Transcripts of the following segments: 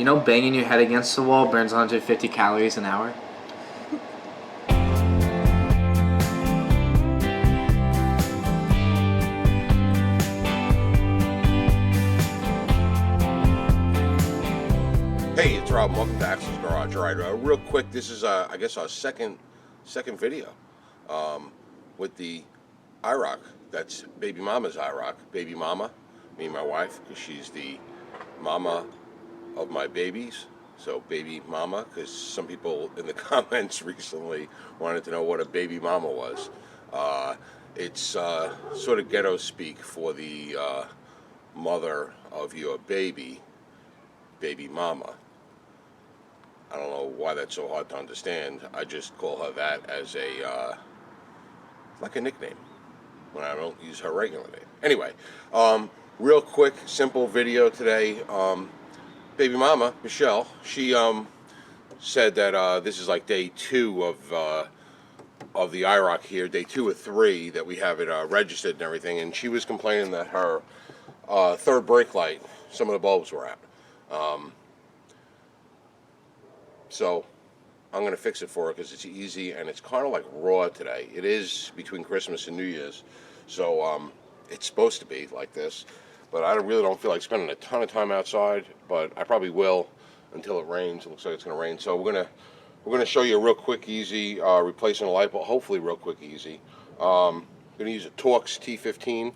You know banging your head against the wall burns 150 calories an hour? Hey, it's Rob. Welcome to Axel's Garage. All right, real quick, this is I guess our second video with the IROC. That's baby mama's IROC. Baby mama, me and my wife, because she's the mama of my babies. So baby mama, because some people in the comments recently wanted to know what a baby mama was. It's sort of ghetto speak for the mother of your baby mama. I don't know why that's so hard to understand. I just call her that as a like a nickname when I don't use her regular name. Anyway, real quick, simple video today. Baby mama Michelle, she said that this is like day 2 of the IROC here, day 2 or 3 that we have it registered and everything, and she was complaining that her third brake light, some of the bulbs were out. So I'm going to fix it for her because it's easy and it's kind of like raw today. It is between Christmas and New Year's, so it's supposed to be like this. But I really don't feel like spending a ton of time outside, but I probably will until it rains. It looks like it's going to rain. So we're gonna show you a real quick, easy replacing a light bulb. Hopefully, real quick, easy. I'm going to use a Torx T15.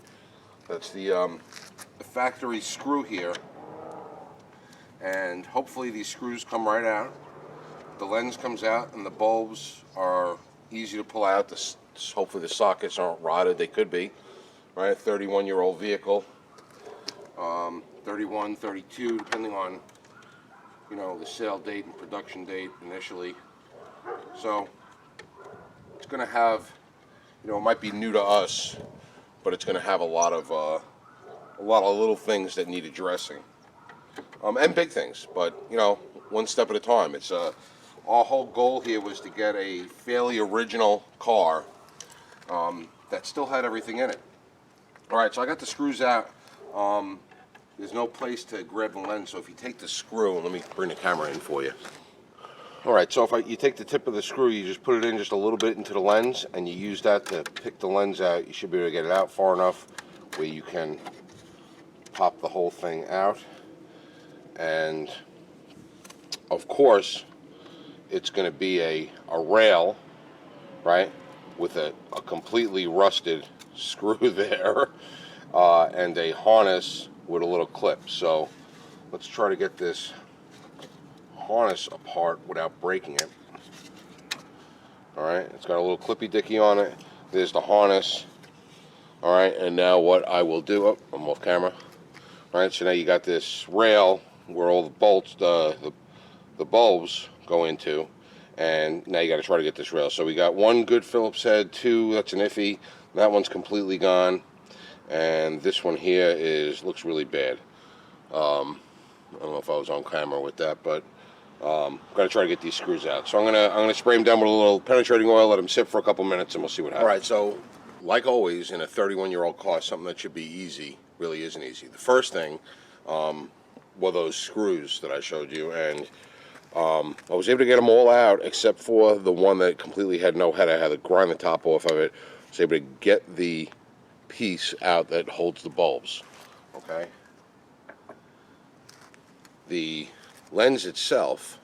That's the factory screw here, and hopefully these screws come right out. The lens comes out and the bulbs are easy to pull out. Hopefully the sockets aren't rotted. They could be, right? 31-year-old vehicle, 31, 32, depending on, you know, the sale date and production date initially. So it's going to have, you know, it might be new to us, but it's going to have a lot of little things that need addressing, and big things. But you know, one step at a time. It's our whole goal here was to get a fairly original car that still had everything in it. Alright, so I got the screws out. There's no place to grab the lens, so if you take the screw, let me bring the camera in for you. Alright, so if you take the tip of the screw, you just put it in just a little bit into the lens, and you use that to pick the lens out. You should be able to get it out far enough where you can pop the whole thing out. And of course, it's going to be a rail, right, with a completely rusted screw there, and a harness with a little clip. So let's try to get this harness apart without breaking it. Alright, it's got a little clippy dicky on it. There's the harness. Alright, and now what I will do, oh, I'm off camera. Alright, so now you got this rail where all the bolts, the bulbs go into, and now you got to try to get this rail. So we got one good Phillips head, 2 that's an iffy, that one's completely gone, and this one here looks really bad. I don't know if I was on camera with that, but I'm gonna try to get these screws out. So I'm gonna spray them down with a little penetrating oil, let them sit for a couple minutes, and we'll see what happens. All right, so like always in a 31-year-old car, something that should be easy really isn't easy. The first thing were those screws that I showed you, and I was able to get them all out except for the one that completely had no head. I had to grind the top off of it. I was able to get the piece out that holds the bulbs. Okay. The lens itself,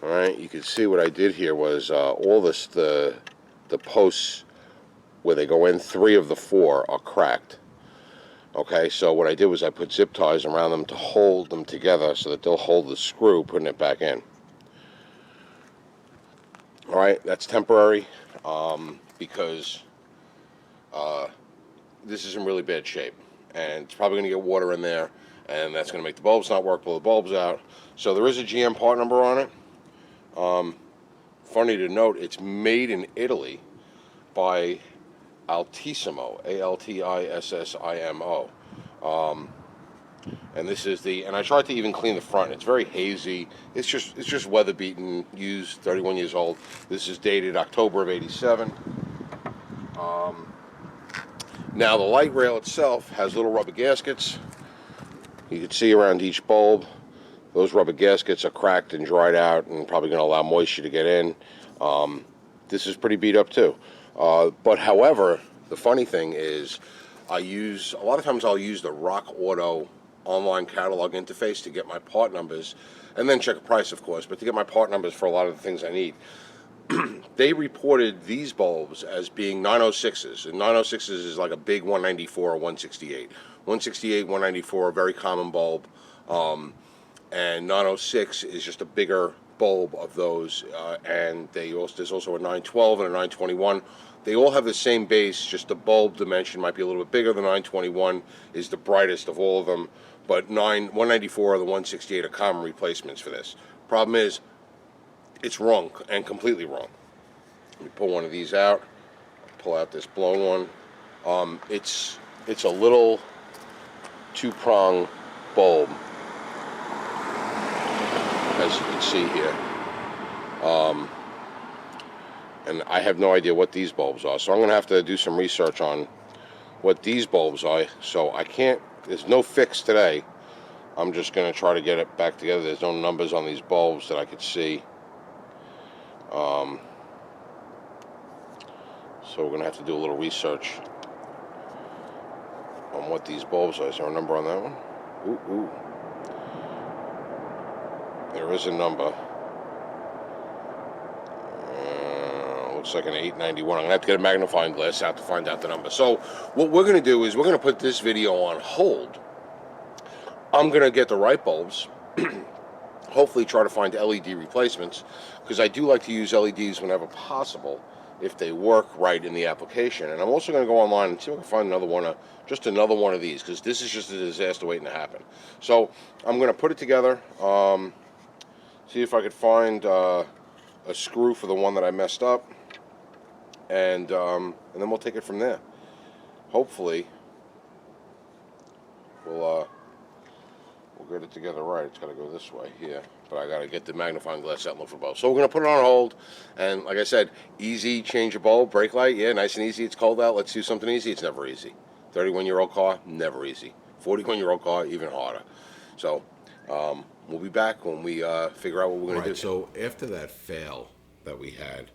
all right, you can see what I did here was all this, the posts where they go in, 3 of the 4 are cracked. Okay, so what I did was I put zip ties around them to hold them together so that they'll hold the screw, putting it back in. Alright, that's temporary because this is in really bad shape. And it's probably going to get water in there, and that's going to make the bulbs not work, pull the bulbs out. So there is a GM part number on it. Funny to note, it's made in Italy by Altissimo, A-L-T-I-S-S-I-M-O. And this is and I tried to even clean the front. It's very hazy. It's just weather beaten, used, 31 years old. This is dated October of '87. Now the light rail itself has little rubber gaskets. You can see around each bulb. those rubber gaskets are cracked and dried out and probably going to allow moisture to get in. This is pretty beat up too. But however, the funny thing is, a lot of times I'll use the Rock Auto online catalog interface to get my part numbers, and then check a price, of course, but to get my part numbers for a lot of the things I need. They reported these bulbs as being 906s, and 906s is like a big 194 or 168. 168, 194, a very common bulb, and 906 is just a bigger bulb of those, and there's also a 912 and a 921. They all have the same base, just the bulb dimension might be a little bit bigger. The 921 is the brightest of all of them, but 194 or the 168 are common replacements for this. Problem is, it's wrong, and completely wrong. Let me pull one of these out, pull out this blown one. It's a little two-prong bulb, as you can see here. And I have no idea what these bulbs are, so I'm going to have to do some research on what these bulbs are. So I can't, there's no fix today. I'm just going to try to get it back together. There's no numbers on these bulbs that I could see. So we're going to have to do a little research on what these bulbs are. Is there a number on that one? Ooh. There is a number. Looks like an 891. I'm going to have to get a magnifying glass out to find out the number. So what we're going to do is we're going to put this video on hold. I'm going to get the right bulbs. Hopefully try to find LED replacements, because I do like to use LEDs whenever possible if they work right in the application. And I'm also going to go online and see if I can find another one of these, because this is just a disaster waiting to happen. So I'm going to put it together, see if I could find a screw for the one that I messed up, and then we'll take it from there. Hopefully we'll get it together right. It's got to go this way here, but I got to get the magnifying glass out and look for both. So we're going to put it on hold, and like I said, easy, change a bulb, brake light, yeah, nice and easy. It's cold out, let's do something easy. It's never easy. 31-year-old car, never easy. 41-year-old car, even harder. So we'll be back when we figure out what we're going to do. So after that fail that we had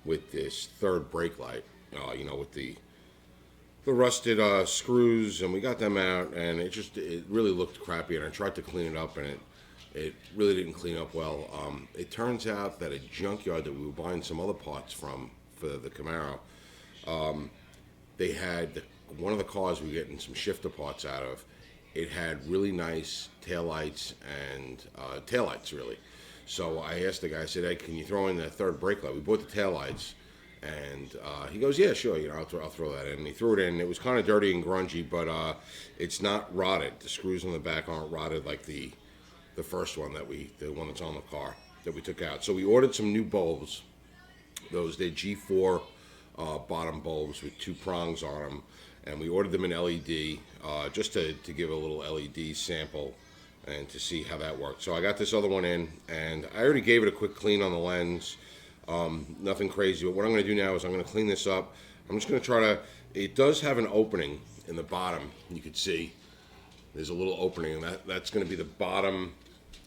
with this third brake light, with the rusted screws, and we got them out, and it really looked crappy, and I tried to clean it up, and it really didn't clean up well. It turns out that a junkyard that we were buying some other parts from for the Camaro, they had one of the cars we were getting some shifter parts out of. It had really nice taillights and taillights, really. So I asked the guy, I said, hey, can you throw in the third brake light? We bought the taillights, and he goes, yeah, sure, I'll throw that in. And he threw it in. It was kind of dirty and grungy, but it's not rotted. The screws on the back aren't rotted like the first one the one that's on the car that we took out. So we ordered some new bulbs. They're G4 bottom bulbs with two prongs on them, and we ordered them in LED just to give a little LED sample and to see how that worked. So I got this other one in, and I already gave it a quick clean on the lens. Nothing crazy, but what I'm going to do now is I'm going to clean this up. I'm just going to try to, it does have an opening in the bottom. You can see there's a little opening, and that's going to be the bottom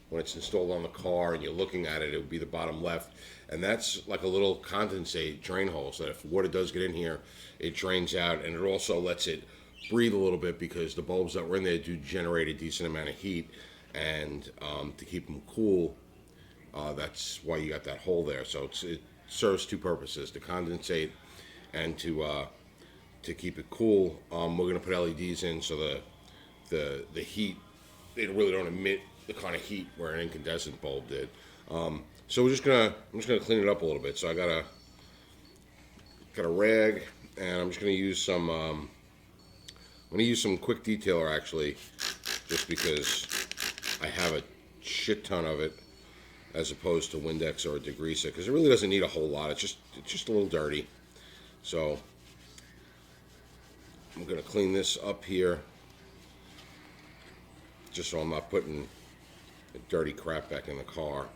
when it's installed on the car and you're looking at it. It would be the bottom left, and that's like a little condensate drain hole, so that if water does get in here, it drains out, and it also lets it breathe a little bit, because the bulbs that were in there do generate a decent amount of heat, and to keep them cool, that's why you got that hole there. So it serves two purposes: to condensate and to keep it cool. We're going to put LEDs in, so the heat, they really don't emit the kind of heat where an incandescent bulb did. So I'm just gonna clean it up a little bit. So I got a rag, and I'm just gonna use some. I'm gonna use some quick detailer, actually, just because I have a shit ton of it, as opposed to Windex or a degreaser, because it really doesn't need a whole lot. It's just a little dirty. So I'm gonna clean this up here, just so I'm not putting the dirty crap back in the car.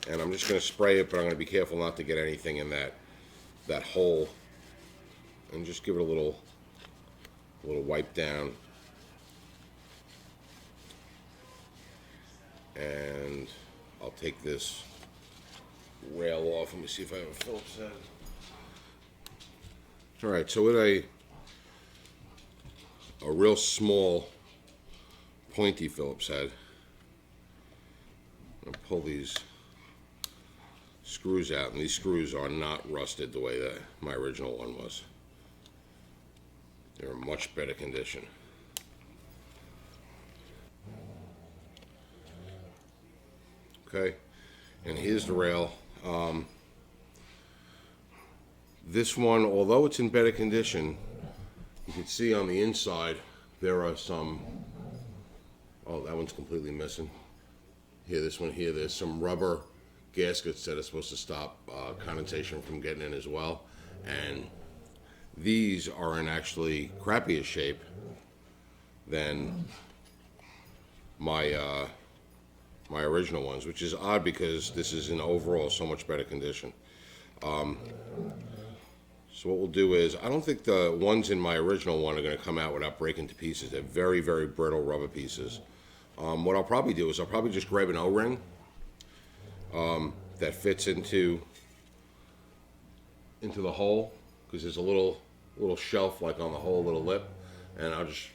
And I'm just gonna spray it, but I'm gonna be careful not to get anything in that hole, and just give it a little wipe down. take this rail off. Let me see if I have a Phillips head. All right, so with a real small pointy Phillips head, I'm gonna pull these screws out, and these screws are not rusted the way that my original one was. They're in much better condition. Okay, and here's the rail. This one, although it's in better condition, you can see on the inside there are some, oh, that one's completely missing. Here, this one here, there's some rubber gaskets that are supposed to stop condensation from getting in as well. And these are in actually crappier shape than my my original ones, which is odd because this is in overall so much better condition. So what we'll do is, I don't think the ones in my original one are going to come out without breaking to pieces. They're very, very brittle rubber pieces. What I'll probably do is I'll probably just grab an O-ring that fits into the hole, because there's a little shelf like on the whole little lip, and I'll just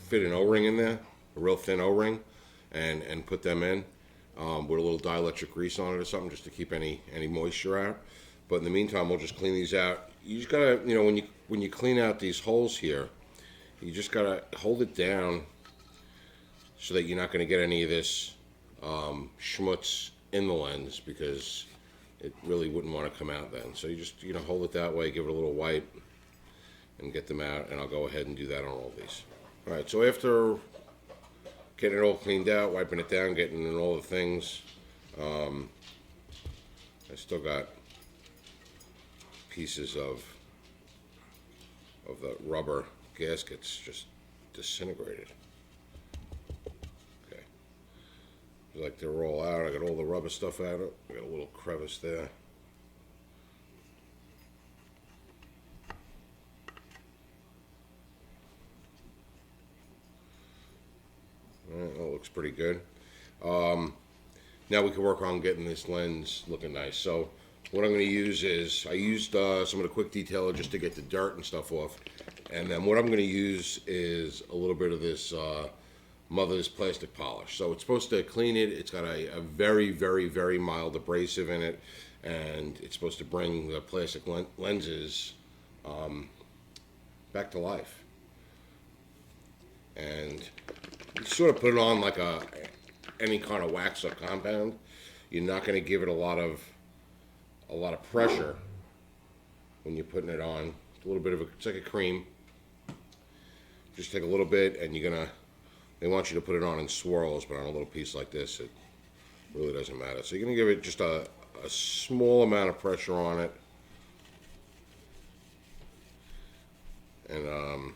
fit an O-ring in there, a real thin O-ring, and put them in with a little dielectric grease on it or something, just to keep any moisture out. But in the meantime, we'll just clean these out. You just gotta, you know, when you clean out these holes here, you just gotta hold it down so that you're not gonna get any of this schmutz in the lens, because it really wouldn't want to come out then. So you just, you know, hold it that way, give it a little wipe, and get them out. And I'll go ahead and do that on all these. All right. So after getting it all cleaned out, wiping it down, getting in all the things, I still got pieces of the rubber gaskets just disintegrated. Okay, like they're all out. I got all the rubber stuff out of it. I got a little crevice there. All right, that looks pretty good. Now we can work on getting this lens looking nice. So what I'm going to use is, I used some of the quick detailer just to get the dirt and stuff off. And then what I'm going to use is a little bit of this Mother's plastic polish. So it's supposed to clean it. It's got a very, very, very mild abrasive in it. And it's supposed to bring the plastic lenses back to life. And you sort of put it on like any kind of wax or compound. You're not going to give it a lot of pressure when you're putting it on. It's a little bit of it's like a cream. Just take a little bit, and they want you to put it on in swirls, but on a little piece like this, it really doesn't matter. So you're gonna give it just a small amount of pressure on it, and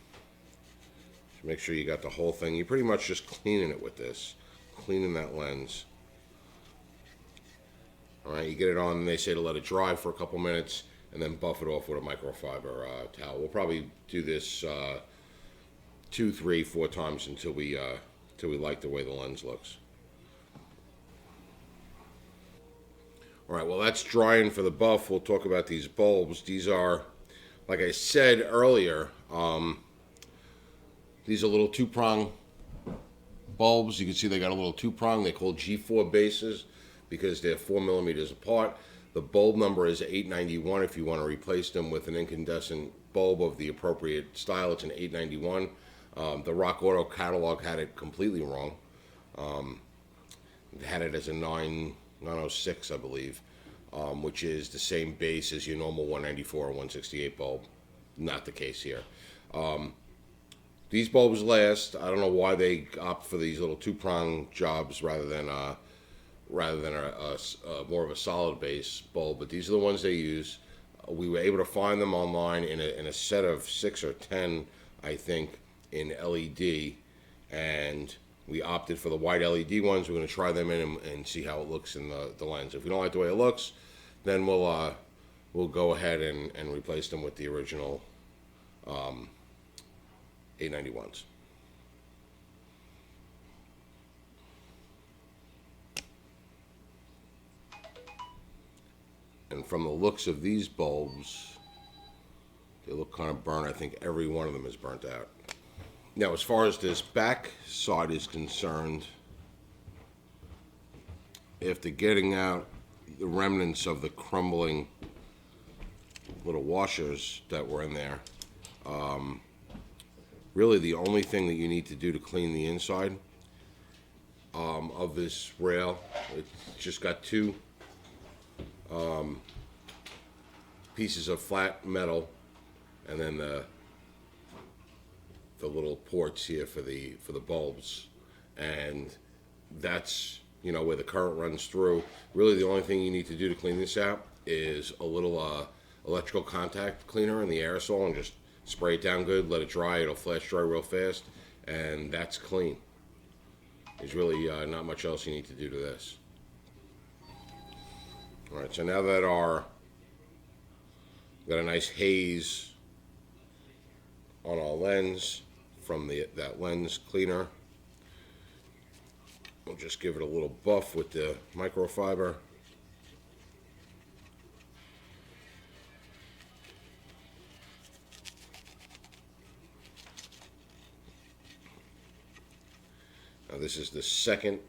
make sure you got the whole thing. You're pretty much just cleaning it with this, cleaning that lens. All right, you get it on, and they say to let it dry for a couple minutes, and then buff it off with a microfiber towel. We'll probably do this 2, 3, 4 times until we like the way the lens looks. All right, well, that's drying for the buff. We'll talk about these bulbs. These are, like I said earlier, these are little 2-prong bulbs. You can see they got a little 2-prong. They're called G4 bases because they're 4 millimeters apart. The bulb number is 891 if you want to replace them with an incandescent bulb of the appropriate style. It's an 891. The Rock Auto catalog had it completely wrong. They had it as a 906, I believe, which is the same base as your normal 194 or 168 bulb. Not the case here. These bulbs last. I don't know why they opt for these little 2-prong jobs rather than a more of a solid base bulb, but these are the ones they use. We were able to find them online in a set of 6 or 10, I think, in LED, and we opted for the white LED ones. We're going to try them in and see how it looks in the lens. If we don't like the way it looks, then we'll go ahead and replace them with the original 891s. And from the looks of these bulbs, they look kind of burnt. I think every one of them is burnt out. Now, as far as this back side is concerned, after getting out the remnants of the crumbling little washers that were in there, really the only thing that you need to do to clean the inside of this rail, it's just got two pieces of flat metal, and then the little ports here for the bulbs, and that's, you know, where the current runs through. Really the only thing you need to do to clean this out is a little electrical contact cleaner in the aerosol, and just spray it down good, let it dry. It'll flash dry real fast, and that's clean. There's really not much else you need to do to this. All right, so now that got a nice haze on our lens from that lens cleaner, we'll just give it a little buff with the microfiber. Now this is the second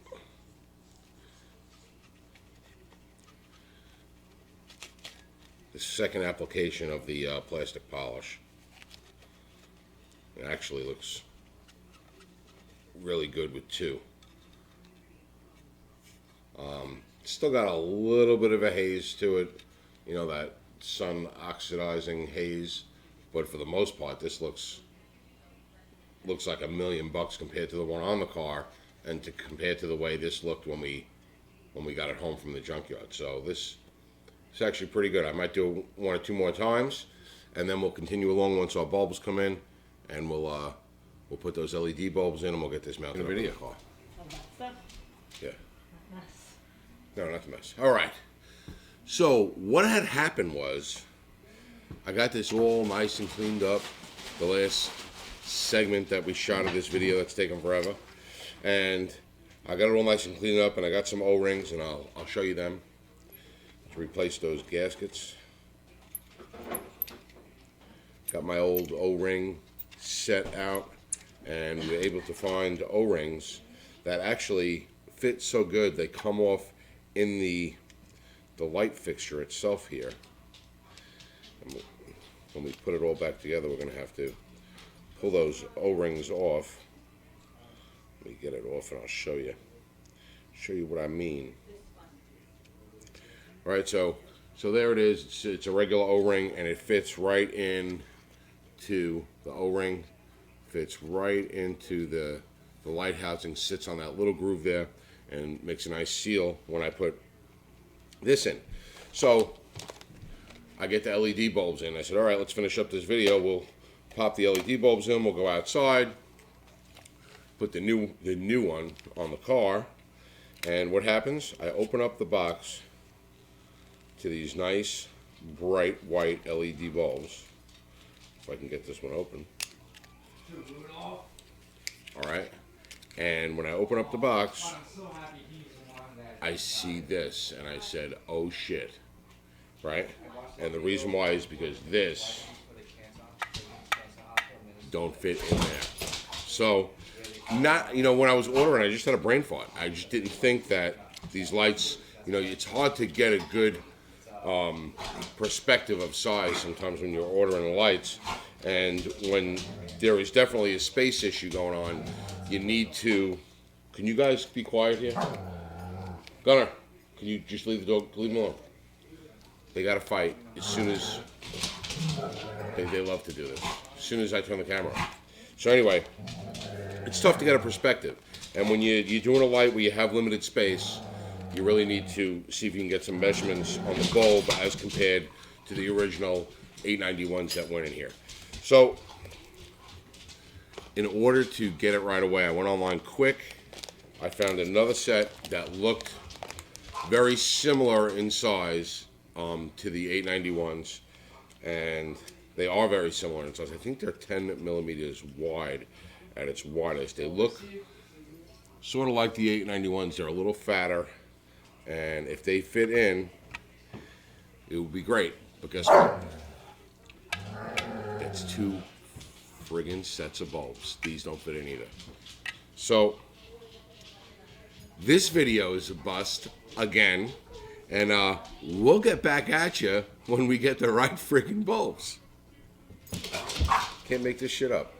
application of the plastic polish. It actually looks really good with two. Still got a little bit of a haze to it, you know, that sun oxidizing haze, but for the most part this looks like $1,000,000 compared to the one on the car, and compared to the way this looked when we got it home from the junkyard. So this is actually pretty good. I might do 1 or 2 more times, and then we'll continue along once our bulbs come in, and we'll put those LED bulbs in, and we'll get this mounted up in the car. Yeah. No, not the mess. All right. So what had happened was, I got this all nice and cleaned up. The last segment that we shot of this video that's taken forever, and I got it all nice and cleaned up, and I got some O-rings, and I'll show you them to replace those gaskets. Got my old O-ring set out, and we were able to find O-rings that actually fit so good they come off in the light fixture itself here. And when we put it all back together, we're going to have to pull those O-rings off. Let me get it off and I'll show you what I mean. All right, so there it is. It's a regular O-ring, and it fits right in to the O-ring, fits right into the light housing, sits on that little groove there, and makes a nice seal when I put this in. So I get the LED bulbs in. I said, all right, let's finish up this video. We'll pop the LED bulbs in. We'll go outside, put the new one on the car, and what happens? I open up the box to these nice bright white LED bulbs. If I can get this one open. All right. And when I open up the box, I see this, and I said, oh shit, right? And the reason why is because this don't fit in there. So, not, you know, when I was ordering, I just had a brain fart. I just didn't think that these lights, you know, it's hard to get a good perspective of size sometimes when you're ordering lights, and when there is definitely a space issue going on, you need to, can you guys be quiet here? Gunnar, can you just leave the dog, leave them alone? They got to fight as soon as, they love to do this, as soon as I turn the camera on. So anyway, it's tough to get a perspective, and when you're doing a light where you have limited space, you really need to see if you can get some measurements on the bulb as compared to the original 891s that went in here. So, in order to get it right away, I went online quick. I found another set that looked very similar in size to the 891s, and they are very similar in size. I think they're 10 millimeters wide at its widest. They look sort of like the 891s. They're a little fatter, and if they fit in, it would be great. But guess what? That's 2 friggin' sets of bulbs. These don't fit in either. So this video is a bust again, and we'll get back at you when we get the right friggin' bulbs. Can't make this shit up.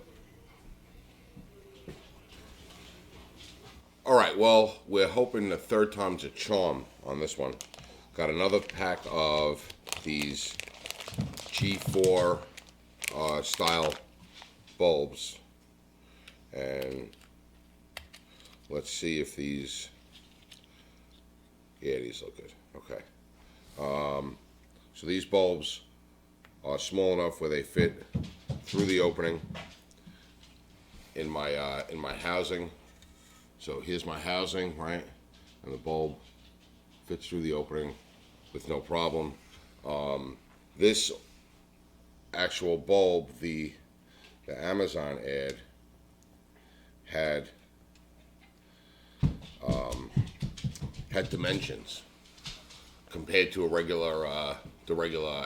All right, well, we're hoping the third time's a charm on this one. Got another pack of these G4 style bulbs, and let's see if these, yeah, these look good. Okay. So these bulbs are small enough where they fit through the opening in my housing. So here's my housing, right? And the bulb fits through the opening with no problem. This actual bulb, the Amazon ad had dimensions compared to a regular, I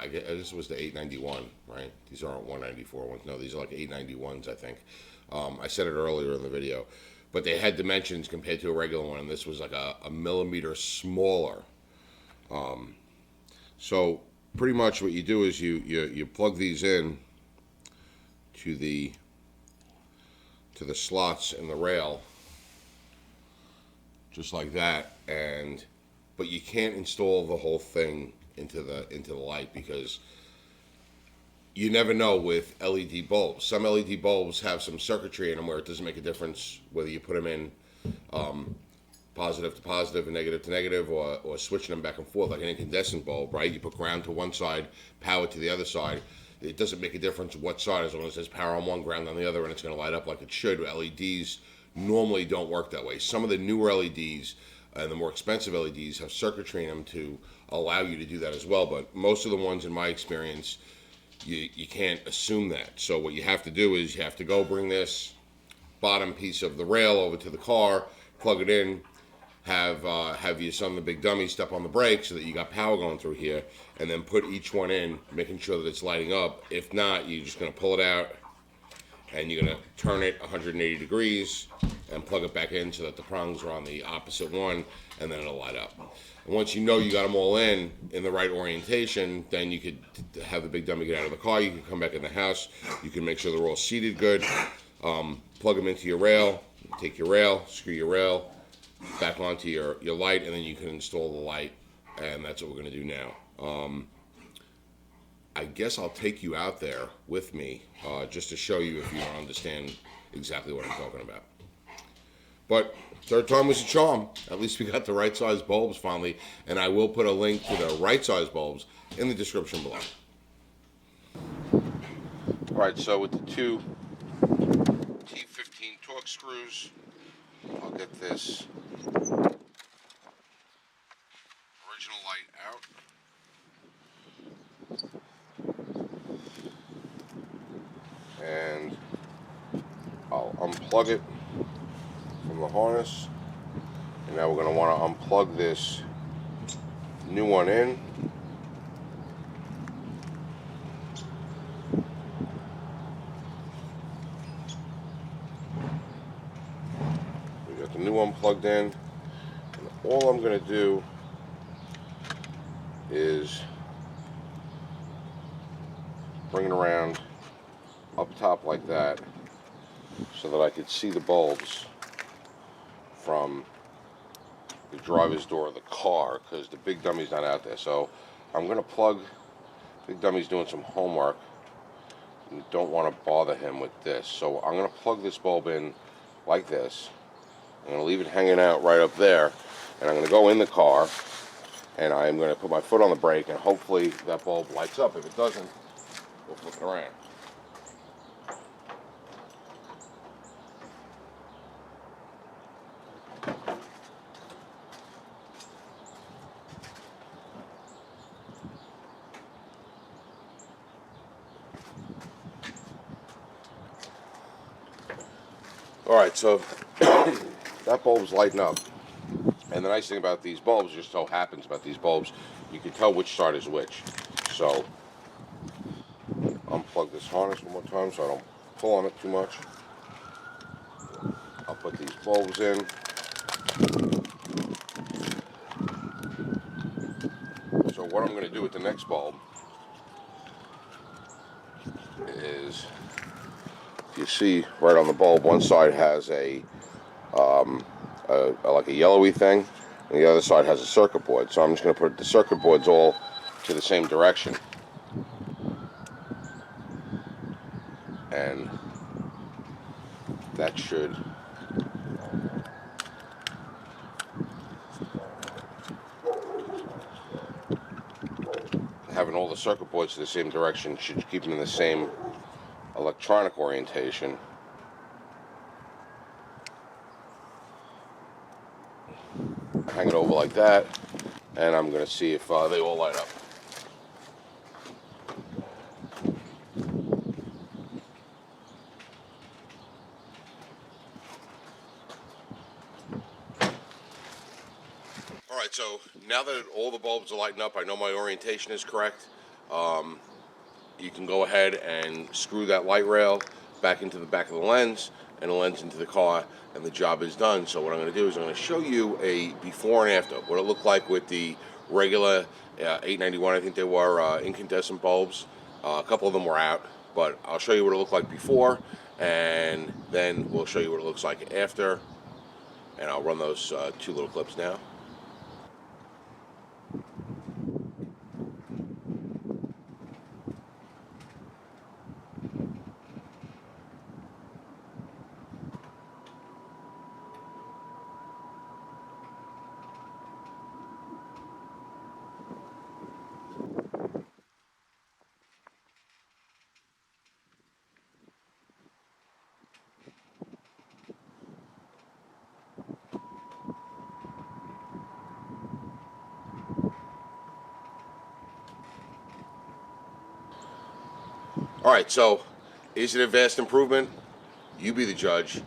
guess this was the 891, right? These aren't 194 ones. No, these are like 891s, I think. I said it earlier in the video. But they had dimensions compared to a regular one, and this was like a millimeter smaller. So pretty much what you do is you plug these in to the slots in the rail, just like that, but you can't install the whole thing into the light, because you never know with LED bulbs. Some LED bulbs have some circuitry in them where it doesn't make a difference whether you put them in positive to positive and negative to negative, or switching them back and forth like an incandescent bulb, right? You put ground to one side, power to the other side. It doesn't make a difference what side, as long as there's power on one, ground on the other, and it's going to light up like it should. LEDs normally don't work that way. Some of the newer LEDs and the more expensive LEDs have circuitry in them to allow you to do that as well, but most of the ones in my experience, you can't assume that. So what you have to do is you have to go bring this bottom piece of the rail over to the car, plug it in, have your son, the big dummy, step on the brake so that you got power going through here, and then put each one in, making sure that it's lighting up. If not, you're just going to pull it out, and you're going to turn it 180 degrees and plug it back in so that the prongs are on the opposite one, and then it'll light up. And once you know you got them all in the right orientation, then you could have the big dummy get out of the car. You can come back in the house. You can make sure they're all seated good. Plug them into your rail. Take your rail, screw your rail back onto your light, and then you can install the light. And that's what we're going to do now. I guess I'll take you out there with me just to show you if you don't understand exactly what I'm talking about. But third time was a charm. At least we got the right size bulbs finally, and I will put a link to the right size bulbs in the description below. All right, so with the 2 T15 Torx screws, I'll get this original light out. And I'll unplug it from the harness, and now we're going to want to unplug this new one in. We got the new one plugged in, and all I'm going to do is bring it around up top like that so that I could see the bulbs from the driver's door of the car, because the big dummy's not out there. So I'm going to plug, big dummy's doing some homework and don't want to bother him with this. So I'm going to plug this bulb in like this. I'm going to leave it hanging out right up there, and I'm going to go in the car, and I'm going to put my foot on the brake, and hopefully that bulb lights up. If it doesn't, we'll flip it around. Alright, so that bulb's lighting up. And the nice thing about these bulbs, just so happens about these bulbs, you can tell which side is which. So unplug this harness one more time so I don't pull on it too much. I'll put these bulbs in. So what I'm going to do with the next bulb is, you see right on the bulb, one side has like a yellowy thing, and the other side has a circuit board. So I'm just going to put the circuit boards all to the same direction, and that should having all the circuit boards to the same direction should keep them in the same electronic orientation. Hang it over like that, and I'm going to see if they all light up. Alright, so now that all the bulbs are lighting up, I know my orientation is correct. You can go ahead and screw that light rail back into the back of the lens, and the lens into the car, and the job is done. So what I'm going to do is I'm going to show you a before and after, what it looked like with the regular 891, I think they were incandescent bulbs. A couple of them were out, but I'll show you what it looked like before, and then we'll show you what it looks like after, and I'll run those two little clips now. Alright, so is it a vast improvement? You be the judge.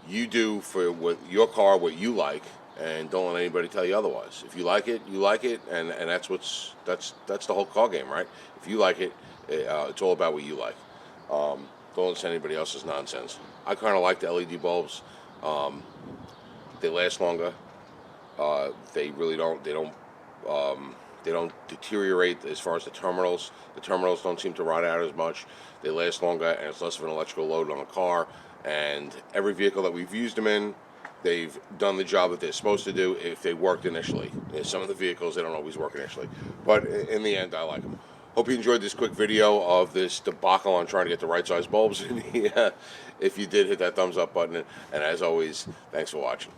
You do for your car what you like, and don't let anybody tell you otherwise. If you like it, you like it, and that's that's the whole car game, right? If you like it, it's all about what you like. Don't listen to anybody else's nonsense. I kind of like the LED bulbs. They last longer. They really don't. They don't deteriorate as far as the terminals. The terminals don't seem to rot out as much. They last longer, and it's less of an electrical load on the car. And every vehicle that we've used them in, they've done the job that they're supposed to do if they worked initially. Some of the vehicles, they don't always work initially. But in the end, I like them. Hope you enjoyed this quick video of this debacle on trying to get the right size bulbs in here. If you did, hit that thumbs up button. And as always, thanks for watching.